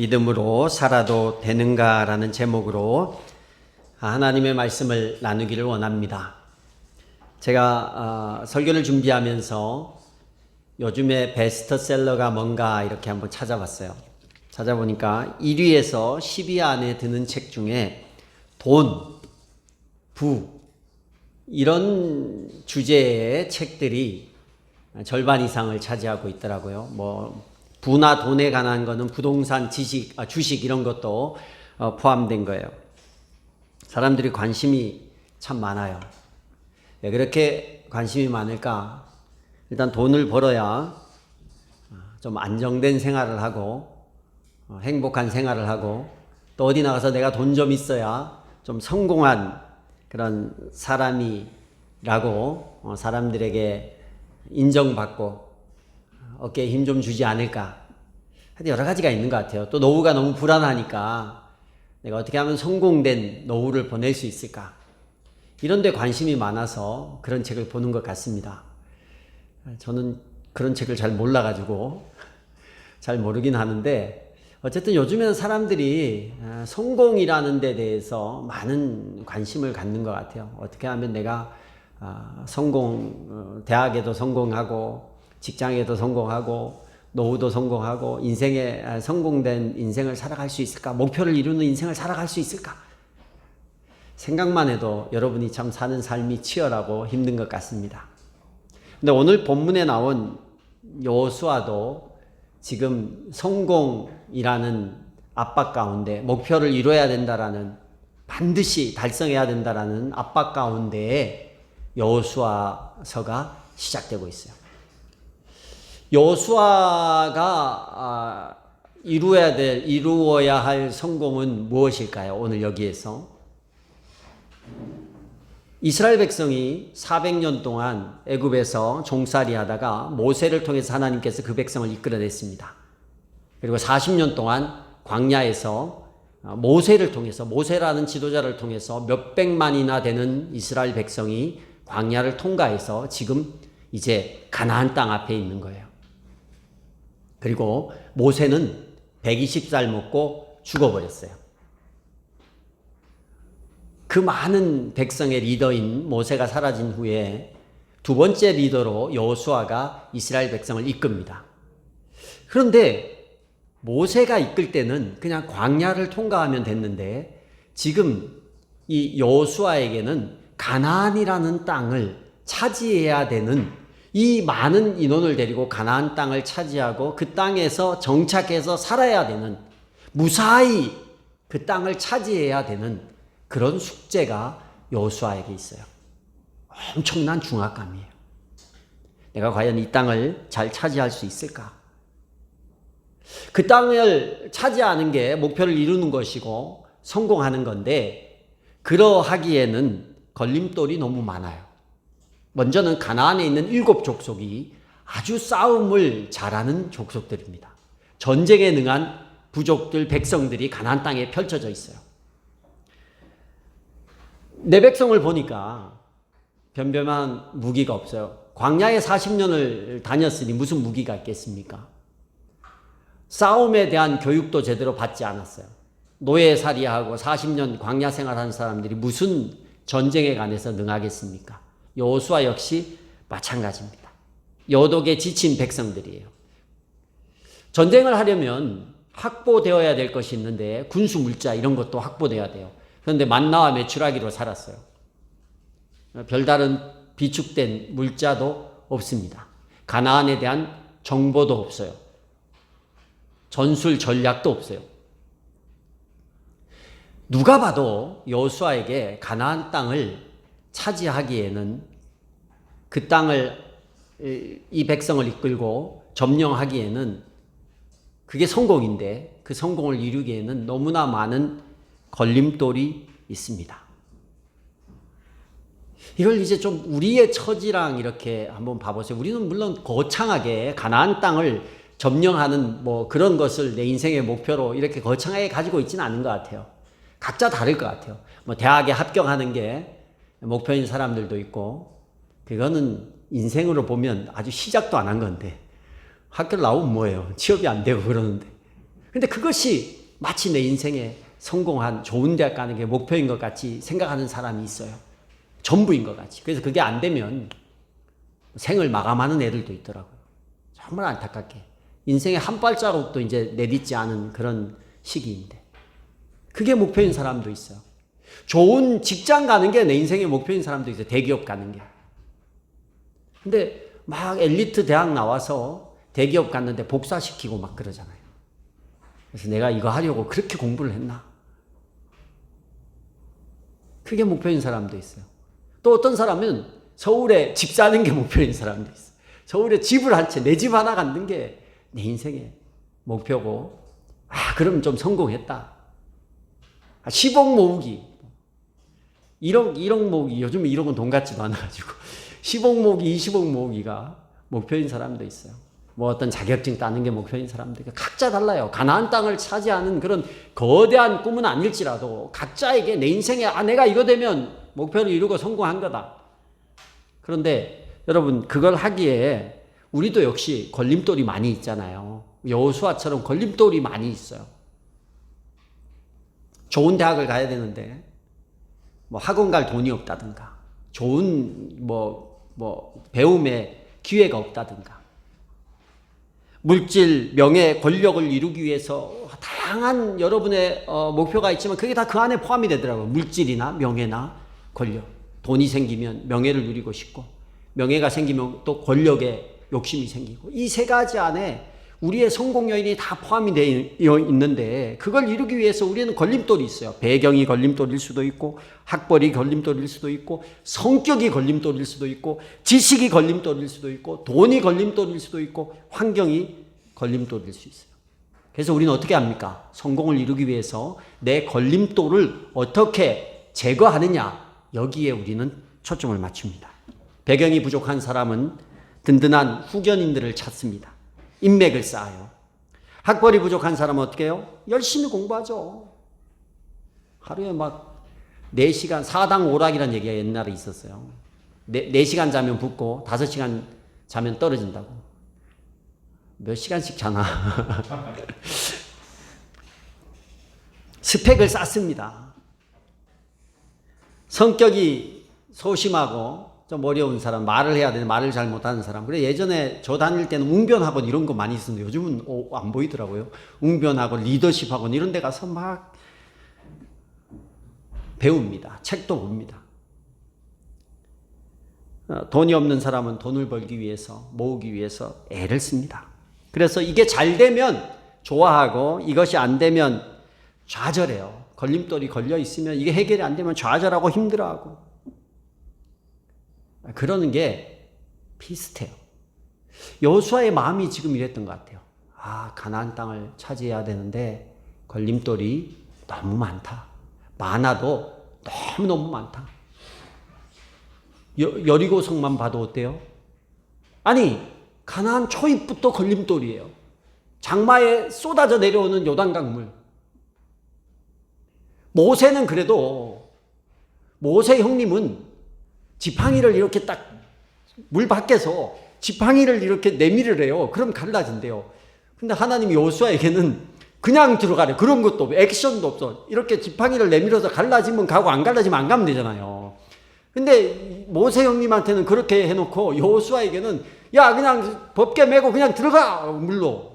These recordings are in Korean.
믿음으로 살아도 되는가라는 제목으로 하나님의 말씀을 나누기를 원합니다. 제가 설교를 준비하면서 요즘에 베스트셀러가 뭔가 이렇게 한번 찾아봤어요. 찾아보니까 1위에서 10위 안에 드는 책 중에 돈, 부 이런 주제의 책들이 절반 이상을 차지하고 있더라고요. 부나 돈에 관한 거는 부동산, 주식 이런 것도 포함된 거예요. 사람들이 관심이 참 많아요. 왜 그렇게 관심이 많을까? 일단 돈을 벌어야 좀 안정된 생활을 하고 행복한 생활을 하고 또 어디 나가서 내가 돈 좀 있어야 좀 성공한 그런 사람이라고 사람들에게 인정받고 어깨에 힘 좀 주지 않을까. 하여튼 여러 가지가 있는 것 같아요. 또 노후가 너무 불안하니까 내가 어떻게 하면 성공된 노후를 보낼 수 있을까. 이런 데 관심이 많아서 그런 책을 보는 것 같습니다. 저는 그런 책을 잘 몰라가지고 잘 모르긴 하는데 어쨌든 요즘에는 사람들이 성공이라는 데 대해서 많은 관심을 갖는 것 같아요. 어떻게 하면 내가 대학에도 성공하고 직장에도 성공하고 노후도 성공하고 인생에 성공된 인생을 살아갈 수 있을까? 목표를 이루는 인생을 살아갈 수 있을까? 생각만 해도 여러분이 참 사는 삶이 치열하고 힘든 것 같습니다. 근데 오늘 본문에 나온 여호수아도 지금 성공이라는 압박 가운데 목표를 이뤄야 된다라는 반드시 달성해야 된다라는 압박 가운데에 여호수아서가 시작되고 있어요. 여호수아가 이루어야 할 성공은 무엇일까요? 오늘 여기에서 이스라엘 백성이 400년 동안 애굽에서 종살이 하다가 모세를 통해서 하나님께서 그 백성을 이끌어냈습니다. 그리고 40년 동안 광야에서 모세를 통해서 모세라는 지도자를 통해서 몇백만이나 되는 이스라엘 백성이 광야를 통과해서 지금 이제 가나안 땅 앞에 있는 거예요. 그리고 모세는 120살 먹고 죽어버렸어요. 그 많은 백성의 리더인 모세가 사라진 후에 두 번째 리더로 여호수아가 이스라엘 백성을 이끕니다. 그런데 모세가 이끌 때는 그냥 광야를 통과하면 됐는데 지금 이 여호수아에게는 가나안이라는 땅을 차지해야 되는 이 많은 인원을 데리고 가나안 땅을 차지하고 그 땅에서 정착해서 살아야 되는 무사히 그 땅을 차지해야 되는 그런 숙제가 여호수아에게 있어요. 엄청난 중압감이에요. 내가 과연 이 땅을 잘 차지할 수 있을까? 그 땅을 차지하는 게 목표를 이루는 것이고 성공하는 건데 그러하기에는 걸림돌이 너무 많아요. 먼저는 가나안에 있는 7 족속이 아주 싸움을 잘하는 족속들입니다. 전쟁에 능한 부족들, 백성들이 가나안 땅에 펼쳐져 있어요. 내 백성을 보니까 변변한 무기가 없어요. 광야에 40년을 다녔으니 무슨 무기가 있겠습니까? 싸움에 대한 교육도 제대로 받지 않았어요. 노예살이하고 40년 광야 생활한 사람들이 무슨 전쟁에 관해서 능하겠습니까? 여호수아 역시 마찬가지입니다. 여독에 지친 백성들이에요. 전쟁을 하려면 확보되어야 될 것이 있는데 군수 물자 이런 것도 확보돼야 돼요. 그런데 만나와 메추라기로 살았어요. 별다른 비축된 물자도 없습니다. 가나안에 대한 정보도 없어요. 전술 전략도 없어요. 누가 봐도 여호수아에게 가나안 땅을 차지하기에는 그 땅을 이 백성을 이끌고 점령하기에는 그게 성공인데 그 성공을 이루기에는 너무나 많은 걸림돌이 있습니다. 이걸 이제 좀 우리의 처지랑 이렇게 한번 봐보세요. 우리는 물론 거창하게 가나안 땅을 점령하는 그런 것을 내 인생의 목표로 이렇게 거창하게 가지고 있지는 않은 것 같아요. 각자 다를 것 같아요. 대학에 합격하는 게 목표인 사람들도 있고 그거는 인생으로 보면 아주 시작도 안 한 건데 학교를 나오면 뭐예요? 취업이 안 되고 그러는데 근데 그것이 마치 내 인생에 성공한 좋은 대학 가는 게 목표인 것 같이 생각하는 사람이 있어요. 전부인 것 같이. 그래서 그게 안 되면 생을 마감하는 애들도 있더라고요. 정말 안타깝게. 인생의 한 발자국도 이제 내딛지 않은 그런 시기인데. 그게 목표인 사람도 있어요. 좋은 직장 가는 게 내 인생의 목표인 사람도 있어요. 대기업 가는 게. 근데 막 엘리트 대학 나와서 대기업 갔는데 복사시키고 막 그러잖아요. 그래서 내가 이거 하려고 그렇게 공부를 했나? 그게 목표인 사람도 있어요. 또 어떤 사람은 서울에 집 사는 게 목표인 사람도 있어요. 서울에 집을 한 채, 내 집 하나 갖는 게 내 인생의 목표고, 그럼 좀 성공했다. 10억 모으기. 1억 모으기. 요즘 1억은 돈 같지도 않아가지고. 10억 모으기, 20억 모으기가 목표인 사람도 있어요. 뭐 어떤 자격증 따는 게 목표인 사람도 있고, 각자 달라요. 가나안 땅을 차지하는 그런 거대한 꿈은 아닐지라도 각자에게 내 인생에 내가 이거 되면 목표를 이루고 성공한 거다. 그런데 여러분, 그걸 하기에 우리도 역시 걸림돌이 많이 있잖아요. 여호수아처럼 걸림돌이 많이 있어요. 좋은 대학을 가야 되는데 뭐 학원 갈 돈이 없다든가, 좋은 배움의 기회가 없다든가, 물질, 명예, 권력을 이루기 위해서 다양한 여러분의 목표가 있지만 그게 다 그 안에 포함이 되더라고요. 물질이나 명예나 권력. 돈이 생기면 명예를 누리고 싶고, 명예가 생기면 또 권력에 욕심이 생기고, 이 세 가지 안에 우리의 성공 요인이 다 포함이 되어 있는데, 그걸 이루기 위해서 우리는 걸림돌이 있어요. 배경이 걸림돌일 수도 있고, 학벌이 걸림돌일 수도 있고, 성격이 걸림돌일 수도 있고, 지식이 걸림돌일 수도 있고, 돈이 걸림돌일 수도 있고, 환경이 걸림돌일 수 있어요. 그래서 우리는 어떻게 합니까? 성공을 이루기 위해서 내 걸림돌을 어떻게 제거하느냐, 여기에 우리는 초점을 맞춥니다. 배경이 부족한 사람은 든든한 후견인들을 찾습니다. 인맥을 쌓아요. 학벌이 부족한 사람은 어떻게 해요? 열심히 공부하죠. 하루에 막 4시간, 사당 오락이라는 얘기가 옛날에 있었어요. 4시간 자면 붙고 5시간 자면 떨어진다고. 몇 시간씩 자나. 스펙을 쌓습니다. 성격이 소심하고 좀 어려운 사람, 말을 해야 되는데 말을 잘 못하는 사람. 그래, 예전에 저 다닐 때는 웅변학원 이런 거 많이 있었는데 요즘은 안 보이더라고요. 웅변학원, 리더십학원 이런 데 가서 막 배웁니다. 책도 봅니다. 돈이 없는 사람은 돈을 벌기 위해서, 모으기 위해서 애를 씁니다. 그래서 이게 잘 되면 좋아하고, 이것이 안 되면 좌절해요. 걸림돌이 걸려 있으면 이게 해결이 안 되면 좌절하고 힘들어하고. 그러는 게 비슷해요. 여호수아의 마음이 지금 이랬던 것 같아요. 가나안 땅을 차지해야 되는데 걸림돌이 너무 많다. 많아도 너무너무 많다. 여리고성만 봐도 어때요? 아니, 가나안 초입부터 걸림돌이에요. 장마에 쏟아져 내려오는 요단강물. 모세는 그래도, 모세 형님은 지팡이를 이렇게 딱 물 밖에서 지팡이를 이렇게 내밀을 해요. 그럼 갈라진대요. 근데 하나님이 여호수아에게는 그냥 들어가래. 그런 것도 없고 액션도 없어. 이렇게 지팡이를 내밀어서 갈라지면 가고 안 갈라지면 안 가면 되잖아요. 근데 모세 형님한테는 그렇게 해놓고 여호수아에게는 야, 그냥 법궤 메고 그냥 들어가 물로.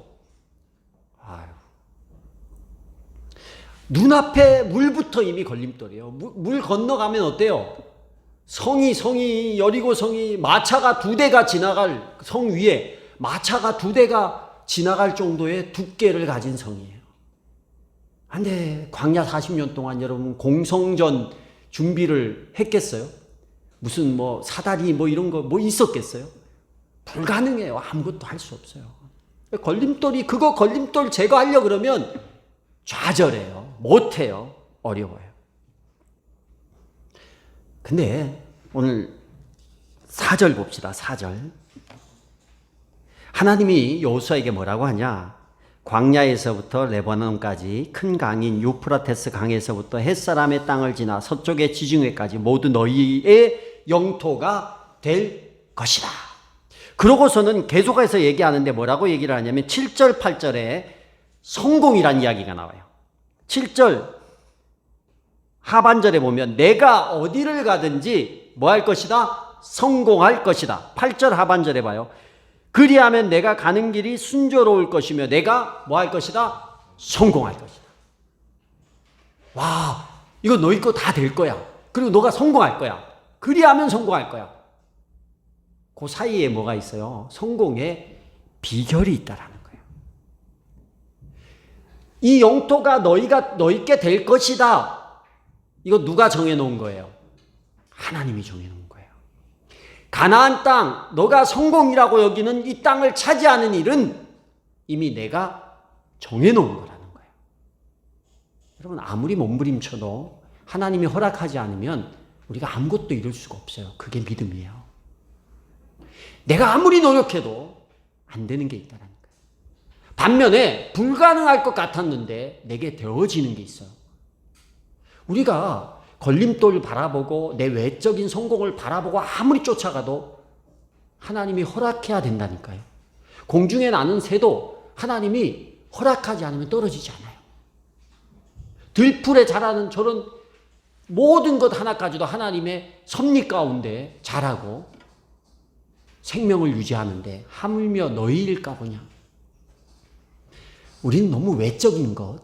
눈앞에 물부터 이미 걸림돌이에요. 물 건너가면 어때요? 성이 여리고성이 마차가 2대가 지나갈, 성 위에 마차가 2대가 지나갈 정도의 두께를 가진 성이에요. 근데 광야 40년 동안 여러분 공성전 준비를 했겠어요? 무슨 사다리 이런 거 있었겠어요? 불가능해요. 아무것도 할 수 없어요. 그거 걸림돌 제거하려고 그러면 좌절해요. 못해요. 어려워요. 근데 오늘 4절 봅시다. 4절. 하나님이 여호수아에게 뭐라고 하냐? 광야에서부터 레바논까지 큰 강인 유프라테스 강에서부터 햇사람의 땅을 지나 서쪽의 지중해까지 모두 너희의 영토가 될 것이다. 그러고서는 계속해서 얘기하는데 뭐라고 얘기를 하냐면 7절 8절에 성공이란 이야기가 나와요. 7절 하반절에 보면 내가 어디를 가든지 뭐 할 것이다? 성공할 것이다. 8절 하반절에 봐요. 그리하면 내가 가는 길이 순조로울 것이며 내가 뭐 할 것이다? 성공할 것이다. 와, 이거 너희 거 다 될 거야. 그리고 너가 성공할 거야. 그리하면 성공할 거야. 그 사이에 뭐가 있어요? 성공의 비결이 있다라는 거예요. 이 영토가 너희께 될 것이다. 이거 누가 정해놓은 거예요? 하나님이 정해놓은 거예요. 가나안 땅, 너가 성공이라고 여기는 이 땅을 차지하는 일은 이미 내가 정해놓은 거라는 거예요. 여러분, 아무리 몸부림쳐도 하나님이 허락하지 않으면 우리가 아무것도 이룰 수가 없어요. 그게 믿음이에요. 내가 아무리 노력해도 안 되는 게 있다는 거예요. 반면에 불가능할 것 같았는데 내게 되어지는 게 있어요. 우리가 걸림돌을 바라보고 내 외적인 성공을 바라보고 아무리 쫓아가도 하나님이 허락해야 된다니까요. 공중에 나는 새도 하나님이 허락하지 않으면 떨어지지 않아요. 들풀에 자라는 저런 모든 것 하나까지도 하나님의 섭리 가운데 자라고 생명을 유지하는데 하물며 너희일까 보냐. 우리는 너무 외적인 것,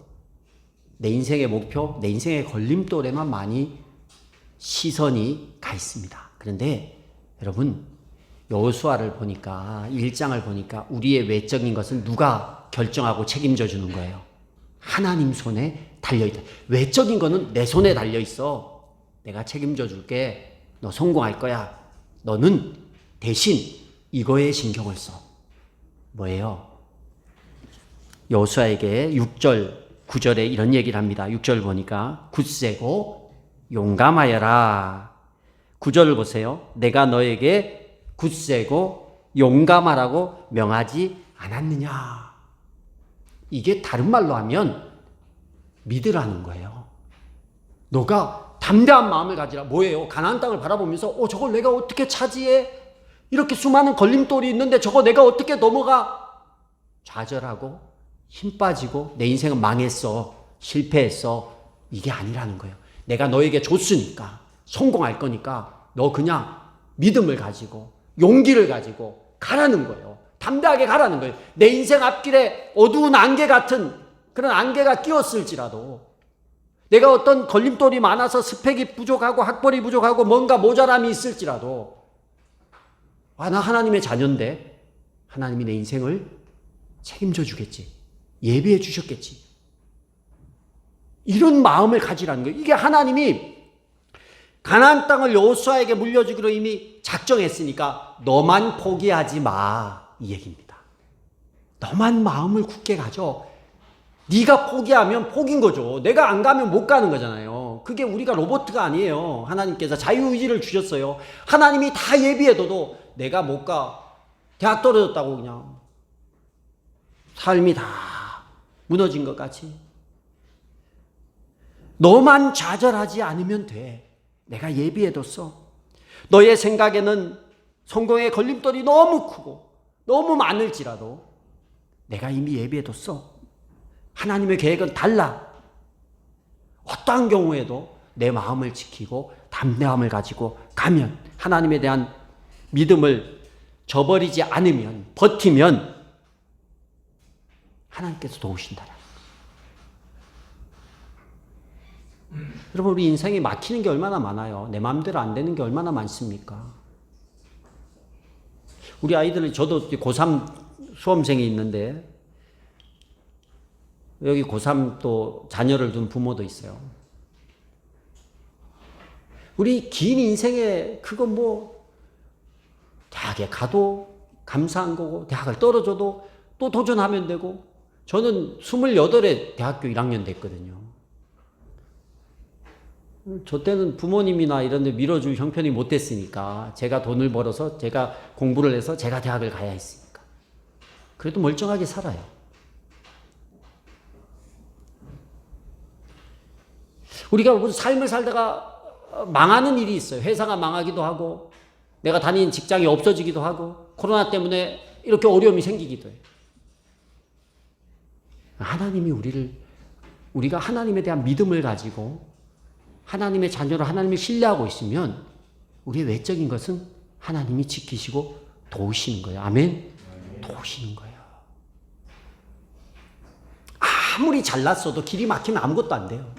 내 인생의 목표, 내 인생의 걸림돌에만 많이 시선이 가 있습니다. 그런데 여러분, 여호수아를 보니까 1장을 보니까 우리의 외적인 것은 누가 결정하고 책임져 주는 거예요? 하나님 손에 달려있다. 외적인 거는 내 손에 달려있어. 내가 책임져 줄게. 너 성공할 거야. 너는 대신 이거에 신경을 써. 뭐예요? 여호수아에게 6절 9절에 이런 얘기를 합니다. 6절 보니까 굳세고 용감하여라. 9절을 보세요. 내가 너에게 굳세고 용감하라고 명하지 않았느냐. 이게 다른 말로 하면 믿으라는 거예요. 너가 담대한 마음을 가지라. 뭐예요? 가나안 땅을 바라보면서 저걸 내가 어떻게 차지해? 이렇게 수많은 걸림돌이 있는데 저거 내가 어떻게 넘어가? 좌절하고 힘 빠지고 내 인생은 망했어. 실패했어. 이게 아니라는 거예요. 내가 너에게 줬으니까 성공할 거니까 너 그냥 믿음을 가지고 용기를 가지고 가라는 거예요. 담대하게 가라는 거예요. 내 인생 앞길에 어두운 안개 같은 그런 안개가 끼었을지라도 내가 어떤 걸림돌이 많아서 스펙이 부족하고 학벌이 부족하고 뭔가 모자람이 있을지라도 나 하나님의 자녀인데 하나님이 내 인생을 책임져 주겠지. 예비해 주셨겠지. 이런 마음을 가지라는 거예요. 이게 하나님이 가나안 땅을 여호수아에게 물려주기로 이미 작정했으니까 너만 포기하지 마. 이 얘기입니다. 너만 마음을 굳게 가져. 네가 포기하면 포기인 거죠. 내가 안 가면 못 가는 거잖아요. 그게 우리가 로봇가 아니에요. 하나님께서 자유의지를 주셨어요. 하나님이 다 예비해둬도 내가 못 가. 대학 떨어졌다고 그냥 삶이 다 무너진 것 같이. 너만 좌절하지 않으면 돼. 내가 예비해뒀어. 너의 생각에는 성공의 걸림돌이 너무 크고 너무 많을지라도 내가 이미 예비해뒀어. 하나님의 계획은 달라. 어떠한 경우에도 내 마음을 지키고 담대함을 가지고 가면, 하나님에 대한 믿음을 저버리지 않으면, 버티면 하나님께서 도우신다. 여러분, 우리 인생이 막히는 게 얼마나 많아요. 내 마음대로 안 되는 게 얼마나 많습니까? 우리 아이들은, 저도 고3 수험생이 있는데 여기 고3 또 자녀를 둔 부모도 있어요. 우리 긴 인생에 그거 대학에 가도 감사한 거고, 대학을 떨어져도 또 도전하면 되고. 저는 28에 대학교 1학년 됐거든요. 저 때는 부모님이나 이런 데 밀어줄 형편이 못 됐으니까 제가 돈을 벌어서 제가 공부를 해서 제가 대학을 가야 했으니까. 그래도 멀쩡하게 살아요. 우리가 무슨 삶을 살다가 망하는 일이 있어요. 회사가 망하기도 하고, 내가 다니는 직장이 없어지기도 하고, 코로나 때문에 이렇게 어려움이 생기기도 해요. 하나님이 우리가 하나님에 대한 믿음을 가지고 하나님의 자녀로 하나님을 신뢰하고 있으면 우리의 외적인 것은 하나님이 지키시고 도우시는 거예요. 아멘? 도우시는 거예요. 아무리 잘났어도 길이 막히면 아무것도 안 돼요.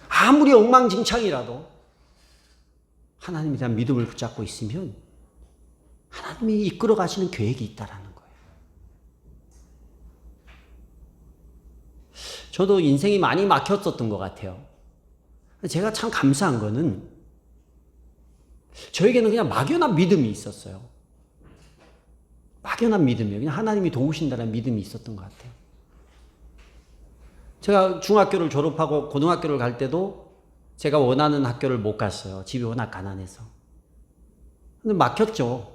아무리 엉망진창이라도 하나님에 대한 믿음을 붙잡고 있으면 하나님이 이끌어 가시는 계획이 있다라는 거예요. 저도 인생이 많이 막혔었던 것 같아요. 제가 참 감사한 거는 저에게는 그냥 막연한 믿음이 있었어요. 막연한 믿음이에요. 그냥 하나님이 도우신다는 믿음이 있었던 것 같아요. 제가 중학교를 졸업하고 고등학교를 갈 때도 제가 원하는 학교를 못 갔어요. 집이 워낙 가난해서. 근데 막혔죠.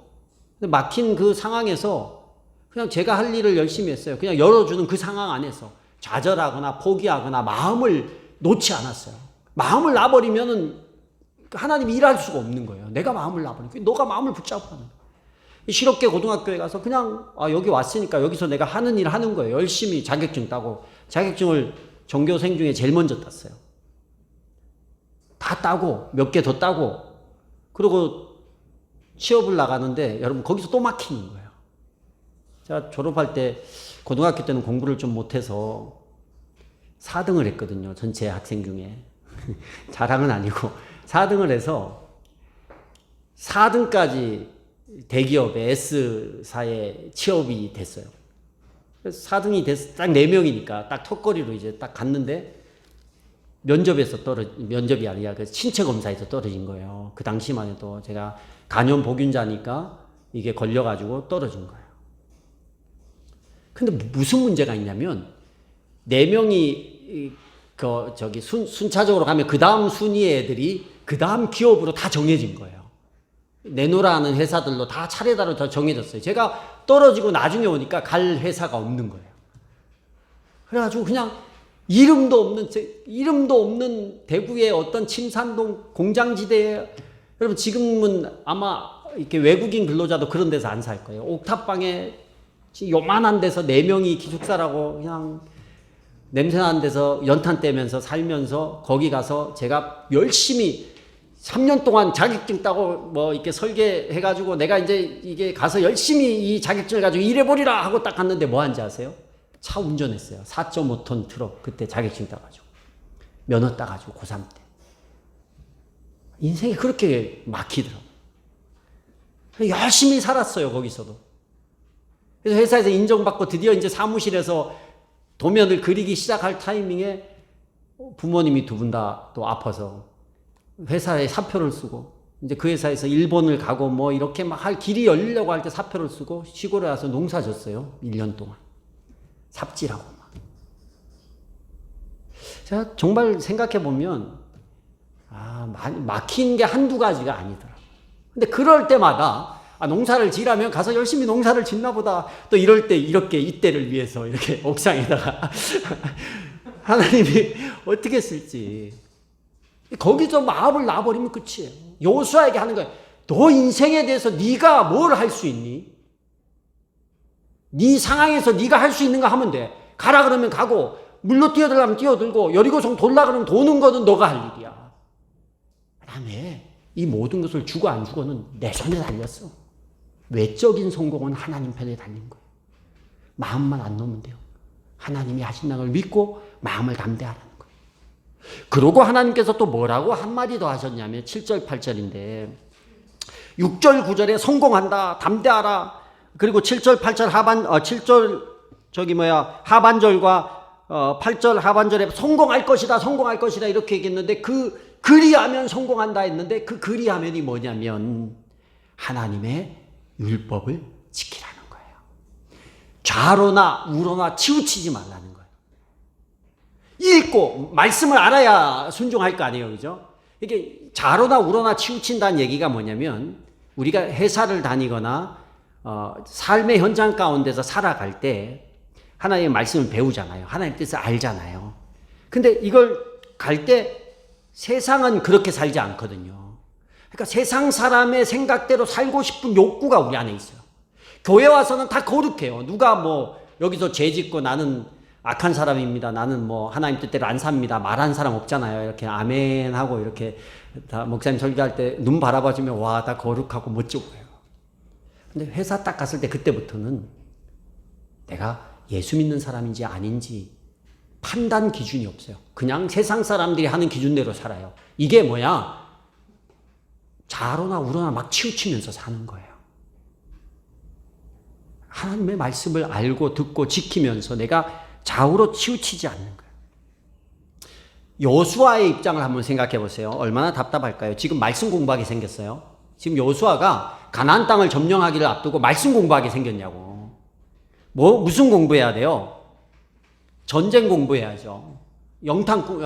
근데 막힌 그 상황에서 그냥 제가 할 일을 열심히 했어요. 그냥 열어주는 그 상황 안에서 좌절하거나 포기하거나 마음을 놓지 않았어요. 마음을 놔버리면은 하나님이 일할 수가 없는 거예요. 내가 마음을 놔버리니까 너가 마음을 붙잡고 하는 거예요. 실업계 고등학교에 가서 그냥 여기 왔으니까 여기서 내가 하는 일 하는 거예요. 열심히 자격증 따고 자격증을 전교생 중에 제일 먼저 땄어요. 다 따고 몇 개 더 따고 그리고 취업을 나가는데 여러분 거기서 또 막히는 거예요. 제가 졸업할 때 고등학교 때는 공부를 좀 못해서 4등을 했거든요. 전체 학생 중에. 자랑은 아니고 4등을 해서 4등까지 대기업의 S사에 취업이 됐어요. 그래서 4등이 돼서 딱 4명이니까 딱 턱걸이로 이제 딱 갔는데 면접이 아니라 그 신체 검사에서 떨어진 거예요. 그 당시만 해도 제가 간염 보균자니까 이게 걸려가지고 떨어진 거예요. 근데 무슨 문제가 있냐면 4명이 순차적으로 가면 그 다음 순위의 애들이 그 다음 기업으로 다 정해진 거예요. 내노라는 회사들로 다 차례대로 다 정해졌어요. 제가 떨어지고 나중에 오니까 갈 회사가 없는 거예요. 그래가지고 그냥 이름도 없는 대구의 어떤 침산동 공장지대에 여러분 지금은 아마 이렇게 외국인 근로자도 그런 데서 안 살 거예요. 옥탑방에 요만한 데서 4명이 기숙사라고 그냥 냄새나는 데서 연탄 떼면서 살면서 거기 가서 제가 열심히 3년 동안 자격증 따고 뭐 이렇게 설계해가지고 내가 이제 이게 가서 열심히 이 자격증을 가지고 일해버리라 하고 딱 갔는데 뭐 한지 아세요? 차 운전했어요. 4.5톤 트럭 그때 자격증 따가지고 면허 따가지고 고3 때 인생이 그렇게 막히더라고요. 열심히 살았어요. 거기서도. 그래서 회사에서 인정받고 드디어 이제 사무실에서 도면을 그리기 시작할 타이밍에 부모님이 2분 다 또 아파서 회사에 사표를 쓰고 이제 그 회사에서 일본을 가고 뭐 이렇게 막 할 길이 열리려고 할 때 사표를 쓰고 시골에 와서 농사 졌어요. 1년 동안. 삽질하고 막. 제가 정말 생각해 보면 막힌 게 한두 가지가 아니더라고요. 근데 그럴 때마다 농사를 지라면 가서 열심히 농사를 짓나 보다. 또 이럴 때 이렇게 이때를 위해서 이렇게 옥상에다가 하나님이 어떻게 쓸지. 거기서 마음을 놔버리면 끝이에요. 여호수아에게 하는 거예요. 너 인생에 대해서 네가 뭘 할 수 있니? 네 상황에서 네가 할 수 있는 거 하면 돼. 가라 그러면 가고 물로 뛰어들라면 뛰어들고 여리고성 돌라 그러면 도는 거는 너가 할 일이야. 그다음에 이 모든 것을 주고 안 주고는 내 손에 달렸어. 외적인 성공은 하나님 편에 달린 거예요. 마음만 안 놓으면 돼요. 하나님이 하신다는 걸 믿고 마음을 담대하라는 거예요. 그러고 하나님께서 또 뭐라고 한마디 더 하셨냐면 7절 8절인데 6절 9절에 성공한다 담대하라. 그리고 7절 8절 하반절과 8절 하반절에 성공할 것이다 이렇게 얘기했는데 그리하면 성공한다 했는데 그 그리하면이 뭐냐면 하나님의 율법을 지키라는 거예요. 좌로나 우로나 치우치지 말라는 거예요. 읽고 말씀을 알아야 순종할 거 아니에요. 그죠? 이게 좌로나 우로나 치우친다는 얘기가 뭐냐면 우리가 회사를 다니거나 삶의 현장 가운데서 살아갈 때 하나님의 말씀을 배우잖아요. 하나님의 뜻을 알잖아요. 근데 이걸 갈 때 세상은 그렇게 살지 않거든요. 그러니까 세상 사람의 생각대로 살고 싶은 욕구가 우리 안에 있어요. 교회 와서는 다 거룩해요. 누가 뭐 여기서 죄 짓고 나는 악한 사람입니다. 나는 뭐 하나님 뜻대로 안 삽니다. 말하는 사람 없잖아요. 이렇게 아멘 하고 이렇게 다 목사님 설교할 때 눈 바라봐주면 와, 다 거룩하고 멋져 보여요. 근데 회사 딱 갔을 때 그때부터는 내가 예수 믿는 사람인지 아닌지 판단 기준이 없어요. 그냥 세상 사람들이 하는 기준대로 살아요. 이게 뭐야? 좌로나 우로나 막 치우치면서 사는 거예요. 하나님의 말씀을 알고 듣고 지키면서 내가 좌우로 치우치지 않는 거예요. 여호수아의 입장을 한번 생각해 보세요. 얼마나 답답할까요? 지금 말씀 공부하게 생겼어요. 지금 여호수아가 가나안 땅을 점령하기를 앞두고 말씀 공부하게 생겼냐고. 무슨 공부해야 돼요? 전쟁 공부해야죠.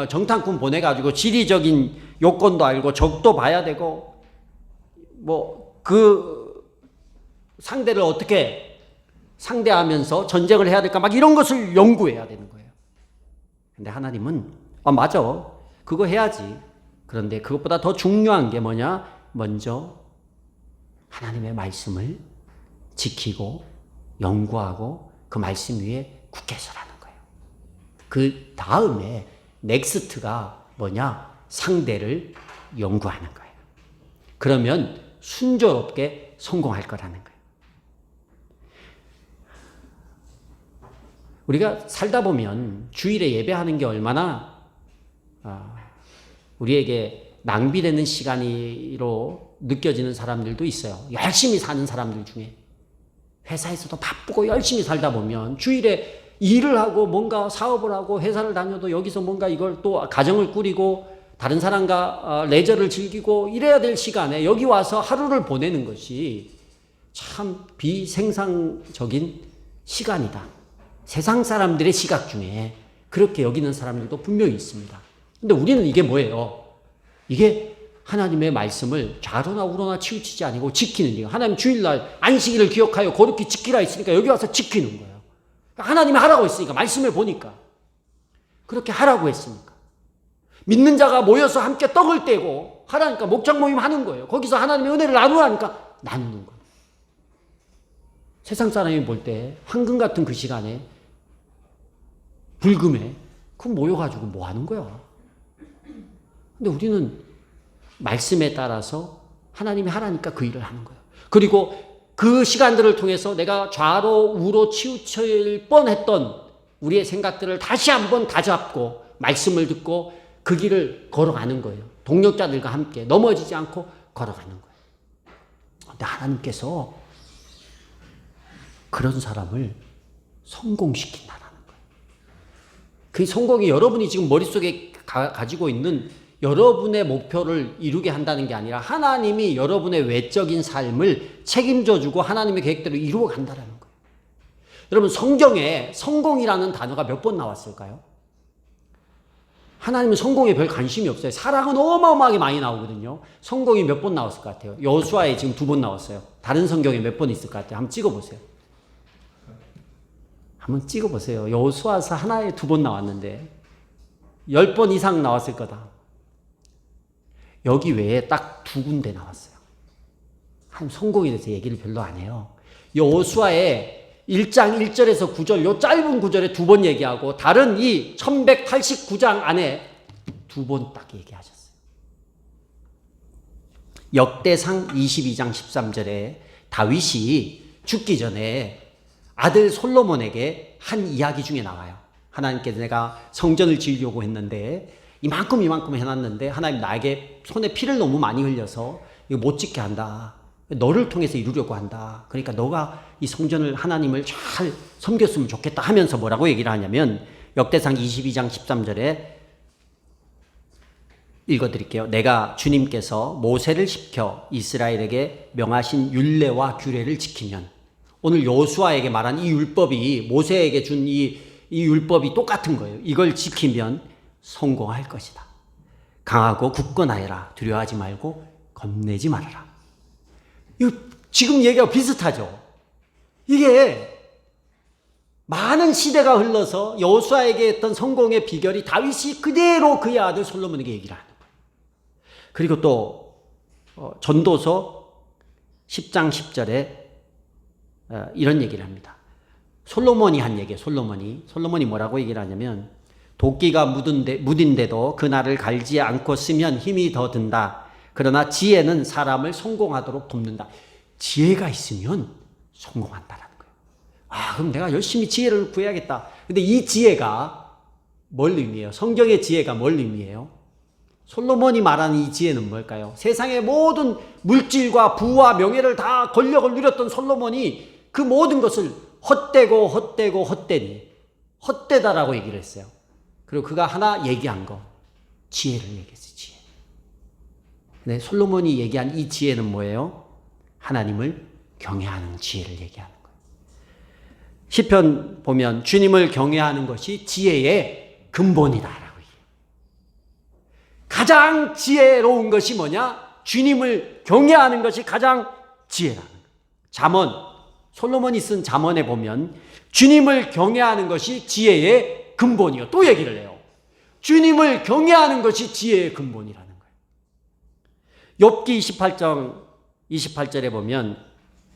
정탐꾼 보내가지고 지리적인 요건도 알고 적도 봐야 되고 그 상대를 어떻게 상대하면서 전쟁을 해야 될까 막 이런 것을 연구해야 되는 거예요. 근데 하나님은 맞아. 그거 해야지. 그런데 그것보다 더 중요한 게 뭐냐? 먼저 하나님의 말씀을 지키고 연구하고 그 말씀 위에 굳게 서라는 거예요. 그 다음에 넥스트가 뭐냐? 상대를 연구하는 거예요. 그러면 순조롭게 성공할 거라는 거예요. 우리가 살다 보면 주일에 예배하는 게 얼마나 우리에게 낭비되는 시간으로 느껴지는 사람들도 있어요. 열심히 사는 사람들 중에. 회사에서도 바쁘고 열심히 살다 보면 주일에 일을 하고 뭔가 사업을 하고 회사를 다녀도 여기서 뭔가 이걸 또 가정을 꾸리고 다른 사람과 레저를 즐기고 이래야 될 시간에 여기 와서 하루를 보내는 것이 참 비생산적인 시간이다. 세상 사람들의 시각 중에 그렇게 여기는 사람들도 분명히 있습니다. 근데 우리는 이게 뭐예요? 이게 하나님의 말씀을 좌로나 우로나 치우치지 아니고 지키는 일이에요. 하나님 주일날 안식일을 기억하여 거룩히 지키라 했으니까 여기 와서 지키는 거예요. 하나님이 하라고 했으니까 말씀을 보니까 그렇게 하라고 했으니까 믿는 자가 모여서 함께 떡을 떼고 하라니까 목장 모임 하는 거예요. 거기서 하나님의 은혜를 나누라니까 나누는 거예요. 세상 사람이 볼 때 황금 같은 그 시간에 불금에 그 모여가지고 뭐 하는 거야? 근데 우리는 말씀에 따라서 하나님이 하라니까 그 일을 하는 거예요. 그리고 그 시간들을 통해서 내가 좌로 우로 치우칠 뻔했던 우리의 생각들을 다시 한번 다잡고 말씀을 듣고 그 길을 걸어가는 거예요. 동력자들과 함께 넘어지지 않고 걸어가는 거예요. 근데 하나님께서 그런 사람을 성공시킨다는 거예요. 그 성공이 여러분이 지금 머릿속에 가지고 있는 여러분의 목표를 이루게 한다는 게 아니라 하나님이 여러분의 외적인 삶을 책임져주고 하나님의 계획대로 이루어 간다는 거예요. 여러분 성경에 성공이라는 단어가 몇 번 나왔을까요? 하나님은 성공에 별 관심이 없어요. 사랑은 어마어마하게 많이 나오거든요. 성공이 몇 번 나왔을 것 같아요? 여호수아에 지금 2번 나왔어요. 다른 성경에 몇 번 있을 것 같아요? 한번 찍어보세요. 한번 찍어보세요. 여호수아서 하나에 2번 나왔는데 10번 이상 나왔을 거다. 여기 외에 딱 2군데 나왔어요. 한 성공에 대해서 얘기를 별로 안 해요. 여호수아의 1장 1절에서 9절 요 짧은 구절에 2번 얘기하고 다른 이 1189장 안에 2번 딱 얘기하셨어요. 역대상 22장 13절에 다윗이 죽기 전에 아들 솔로몬에게 한 이야기 중에 나와요. 하나님께서 내가 성전을 지으려고 했는데 이만큼 해놨는데 하나님 나에게 손에 피를 너무 많이 흘려서 이거 못 짓게 한다. 너를 통해서 이루려고 한다. 그러니까 너가 이 성전을 하나님을 잘 섬겼으면 좋겠다 하면서 뭐라고 얘기를 하냐면 역대상 22장 13절에 읽어드릴게요. 내가 주님께서 모세를 시켜 이스라엘에게 명하신 율례와 규례를 지키면 오늘 여호수아에게 말한 이 율법이 모세에게 준 이 율법이 똑같은 거예요. 이걸 지키면 성공할 것이다. 강하고 굳건하여라. 두려워하지 말고 겁내지 말아라. 이거 지금 얘기가 비슷하죠. 이게 많은 시대가 흘러서 여호수아에게 했던 성공의 비결이 다윗이 그대로 그의 아들 솔로몬에게 얘기를 하는 거예요. 그리고 또 전도서 10장 10절에 이런 얘기를 합니다. 솔로몬이 한 얘기예요. 솔로몬이 뭐라고 얘기를 하냐면 도끼가 묻은데도 그날을 갈지 않고 쓰면 힘이 더 든다. 그러나 지혜는 사람을 성공하도록 돕는다. 지혜가 있으면 성공한다라는 거예요. 아, 그럼 내가 열심히 지혜를 구해야겠다. 근데 이 지혜가 뭘 의미해요? 성경의 지혜가 뭘 의미해요? 솔로몬이 말하는 이 지혜는 뭘까요? 세상의 모든 물질과 부와 명예를 다 권력을 누렸던 솔로몬이 그 모든 것을 헛되니 헛되다라고 얘기를 했어요. 그리고 그가 하나 얘기한 거, 지혜를 얘기했어요. 지혜. 근데 솔로몬이 얘기한 이 지혜는 뭐예요? 하나님을 경외하는 지혜를 얘기하는 거예요. 시편 보면 주님을 경외하는 것이 지혜의 근본이다라고 얘기해요. 가장 지혜로운 것이 뭐냐? 주님을 경외하는 것이 가장 지혜라는 거예요. 잠언, 솔로몬이 쓴 잠언에 보면 주님을 경외하는 것이 지혜의 근본이요. 또 얘기를 해요. 주님을 경외하는 것이 지혜의 근본이라는 거예요. 욥기 28장 28절에 보면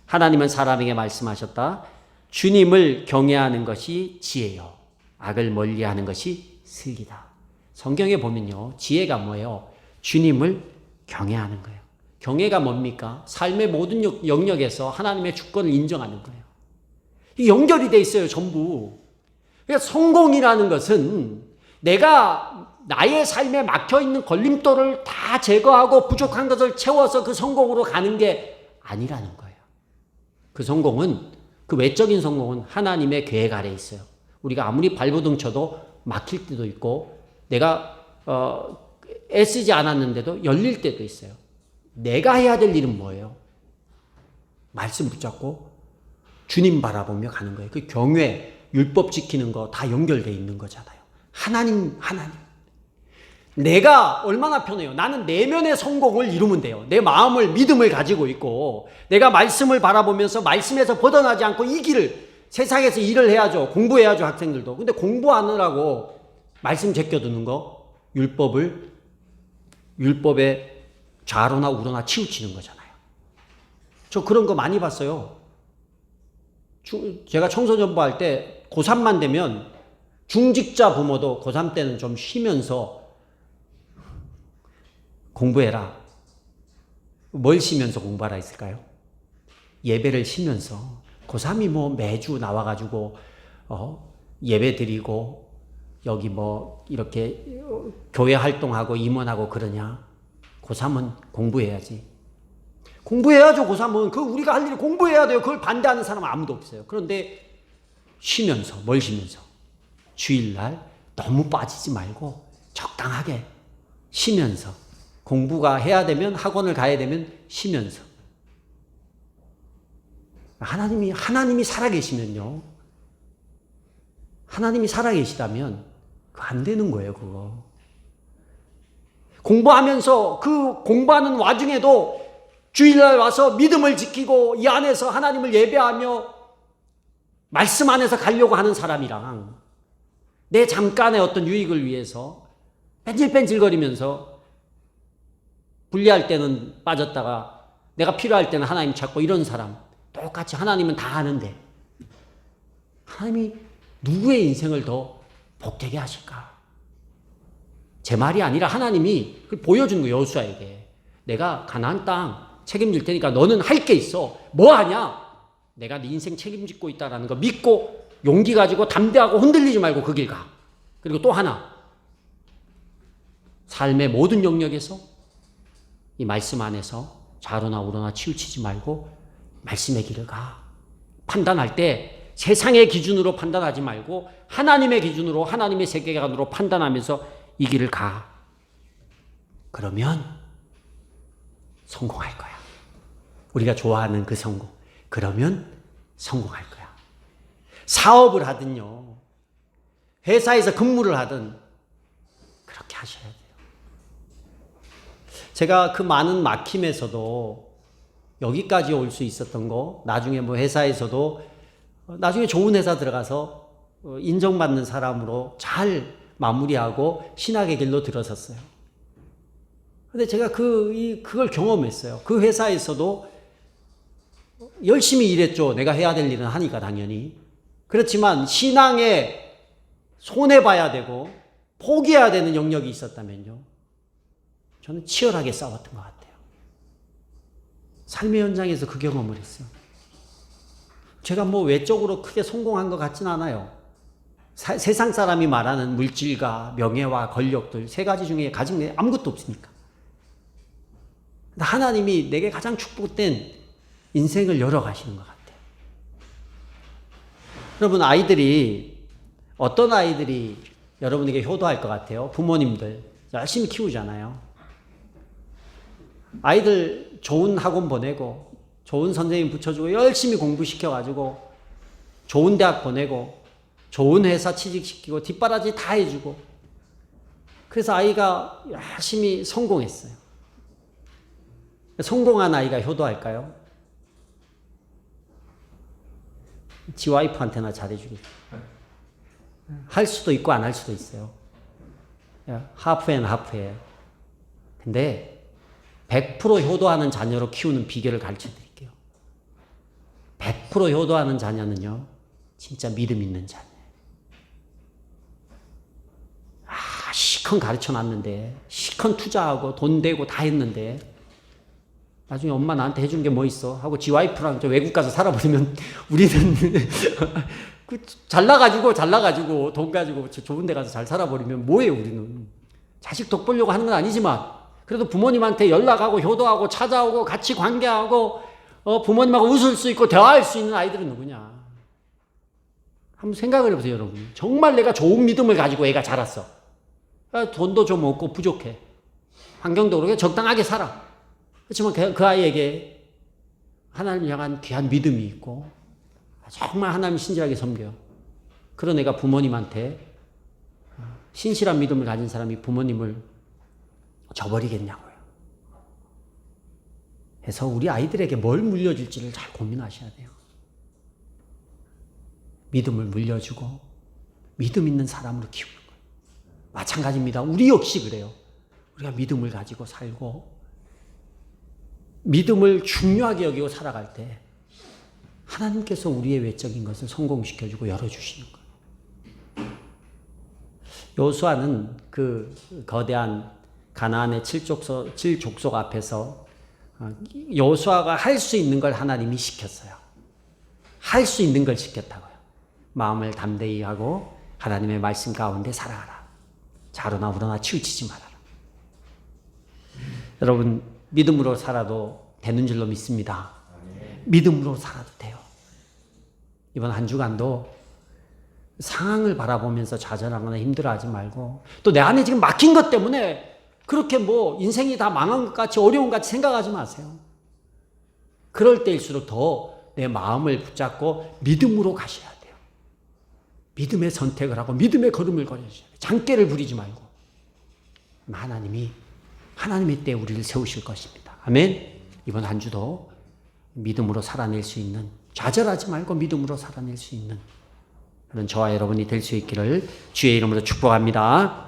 하나님은 사람에게 말씀하셨다. 주님을 경외하는 것이 지혜요. 악을 멀리하는 것이 슬기다. 성경에 보면요. 지혜가 뭐예요? 주님을 경외하는 거예요. 경외가 뭡니까? 삶의 모든 영역에서 하나님의 주권을 인정하는 거예요. 이 연결이 돼 있어요. 전부. 그러니까 성공이라는 것은 내가 나의 삶에 막혀있는 걸림돌을 다 제거하고 부족한 것을 채워서 그 성공으로 가는 게 아니라는 거예요. 그 성공은, 그 외적인 성공은 하나님의 계획 아래에 있어요. 우리가 아무리 발버둥 쳐도 막힐 때도 있고 내가 애쓰지 않았는데도 열릴 때도 있어요. 내가 해야 될 일은 뭐예요? 말씀 붙잡고 주님 바라보며 가는 거예요. 그 경외, 율법 지키는 거 다 연결되어 있는 거잖아요. 하나님. 내가 얼마나 편해요. 나는 내면의 성공을 이루면 돼요. 내 마음을, 믿음을 가지고 있고 내가 말씀을 바라보면서 말씀에서 벗어나지 않고 이 길을, 세상에서 일을 해야죠. 공부해야죠. 학생들도. 근데 공부하느라고 말씀 제껴두는 거, 율법에 좌로나 우로나 치우치는 거잖아요. 저 그런 거 많이 봤어요. 제가 청소년부 할 때 고3만 되면 중직자 부모도 고3 때는 좀 쉬면서 공부해라. 뭘 쉬면서 공부하라 했을까요? 예배를 쉬면서. 고3이 뭐 매주 나와가지고 예배 드리고 여기 뭐 이렇게 교회 활동하고 임원하고 그러냐? 고3은 공부해야지. 공부해야죠. 고3은. 그 우리가 할 일이 공부해야 돼요. 그걸 반대하는 사람은 아무도 없어요. 그런데 쉬면서, 뭘 쉬면서? 주일날 너무 빠지지 말고 적당하게 쉬면서, 공부가 해야 되면, 학원을 가야 되면 쉬면서. 하나님이 살아계시면요. 하나님이 살아계시다면 그거 안 되는 거예요, 그거. 공부하면서 그 공부하는 와중에도 주일날 와서 믿음을 지키고 이 안에서 하나님을 예배하며 말씀 안에서 가려고 하는 사람이랑 내 잠깐의 어떤 유익을 위해서 뺀질뺀질거리면서 분리할 때는 빠졌다가 내가 필요할 때는 하나님 찾고 이런 사람, 똑같이 하나님은 다 아는데 하나님이 누구의 인생을 더 복되게 하실까? 제 말이 아니라 하나님이 그걸 보여준 거예요. 여호수아에게. 내가 가나안 땅 책임질 테니까 너는 할 게 있어. 뭐 하냐? 내가 네 인생 책임지고 있다라는 거 믿고 용기 가지고 담대하고 흔들리지 말고 그 길 가. 그리고 또 하나, 삶의 모든 영역에서 이 말씀 안에서 좌로나 우로나 치우치지 말고 말씀의 길을 가. 판단할 때 세상의 기준으로 판단하지 말고 하나님의 기준으로, 하나님의 세계관으로 판단하면서 이 길을 가. 그러면 성공할 거야. 우리가 좋아하는 그 성공. 그러면 성공할 거야. 사업을 하든요, 회사에서 근무를 하든 그렇게 하셔야 돼요. 제가 그 많은 막힘에서도 여기까지 올 수 있었던 거, 나중에 뭐 회사에서도 나중에 좋은 회사 들어가서 인정받는 사람으로 잘 마무리하고 신학의 길로 들어섰어요. 근데 제가 그걸 경험했어요. 그 회사에서도 열심히 일했죠. 내가 해야 될 일은 하니까 당연히. 그렇지만 신앙에 손해봐야 되고 포기해야 되는 영역이 있었다면요, 저는 치열하게 싸웠던 것 같아요. 삶의 현장에서 그 경험을 했어요. 제가 뭐 외적으로 크게 성공한 것 같진 않아요. 세상 사람이 말하는 물질과 명예와 권력들 세 가지 중에 가진 게 아무것도 없으니까. 하나님이 내게 가장 축복된 인생을 열어가시는 것 같아요. 여러분, 어떤 아이들이 여러분에게 효도할 것 같아요? 부모님들 열심히 키우잖아요. 아이들 좋은 학원 보내고 좋은 선생님 붙여주고 열심히 공부시켜가지고 좋은 대학 보내고 좋은 회사 취직시키고 뒷바라지 다 해주고, 그래서 아이가 열심히 성공했어요. 성공한 아이가 효도할까요? 지 와이프한테나 잘해주겠죠. 할 수도 있고 안 할 수도 있어요. 하프 앤 하프예요. 근데 100% 효도하는 자녀로 키우는 비결을 가르쳐 드릴게요. 100% 효도하는 자녀는요, 진짜 믿음 있는 자녀예요. 시컨 가르쳐 놨는데, 시컨 투자하고 돈 대고 다 했는데, 나중에 엄마 나한테 해준 게 뭐 있어? 하고 지 와이프랑 저 외국 가서 살아버리면 우리는 잘나가지고 돈 가지고 좋은 데 가서 잘 살아버리면 뭐예요, 우리는. 자식 덕 보려고 하는 건 아니지만 그래도 부모님한테 연락하고 효도하고 찾아오고 같이 관계하고 부모님하고 웃을 수 있고 대화할 수 있는 아이들은 누구냐? 한번 생각을 해보세요, 여러분. 정말 내가 좋은 믿음을 가지고 애가 자랐어. 돈도 좀 없고 부족해. 환경도 그렇게 적당하게 살아. 그렇지만 그 아이에게 하나님을 향한 귀한 믿음이 있고 정말 하나님을 신실하게 섬겨요. 그런 애가 부모님한테, 신실한 믿음을 가진 사람이 부모님을 저버리겠냐고요. 그래서 우리 아이들에게 뭘 물려줄지를 잘 고민하셔야 돼요. 믿음을 물려주고 믿음 있는 사람으로 키우는 거예요. 마찬가지입니다. 우리 역시 그래요. 우리가 믿음을 가지고 살고 믿음을 중요하게 여기고 살아갈 때 하나님께서 우리의 외적인 것을 성공시켜주고 열어주시는 거예요. 여호수아는 그 거대한 가나안의 7족속 앞에서 여호수아가 할 수 있는 걸 하나님이 시켰어요. 할 수 있는 걸 시켰다고요. 마음을 담대히 하고 하나님의 말씀 가운데 살아가라. 자로나 우러나 치우치지 말아라. 여러분, 믿음으로 살아도 되는 줄로 믿습니다. 믿음으로 살아도 돼요. 이번 한 주간도 상황을 바라보면서 좌절하거나 힘들어하지 말고, 또 내 안에 지금 막힌 것 때문에 그렇게 뭐 인생이 다 망한 것 같이 어려운 것 같이 생각하지 마세요. 그럴 때일수록 더 내 마음을 붙잡고 믿음으로 가셔야 돼요. 믿음의 선택을 하고 믿음의 걸음을 걸으셔야 돼요. 장깨를 부리지 말고. 하나님이 하나님의 때에 우리를 세우실 것입니다. 아멘. 이번 한 주도 믿음으로 살아낼 수 있는, 좌절하지 말고 믿음으로 살아낼 수 있는 그런 저와 여러분이 될 수 있기를 주의 이름으로 축복합니다.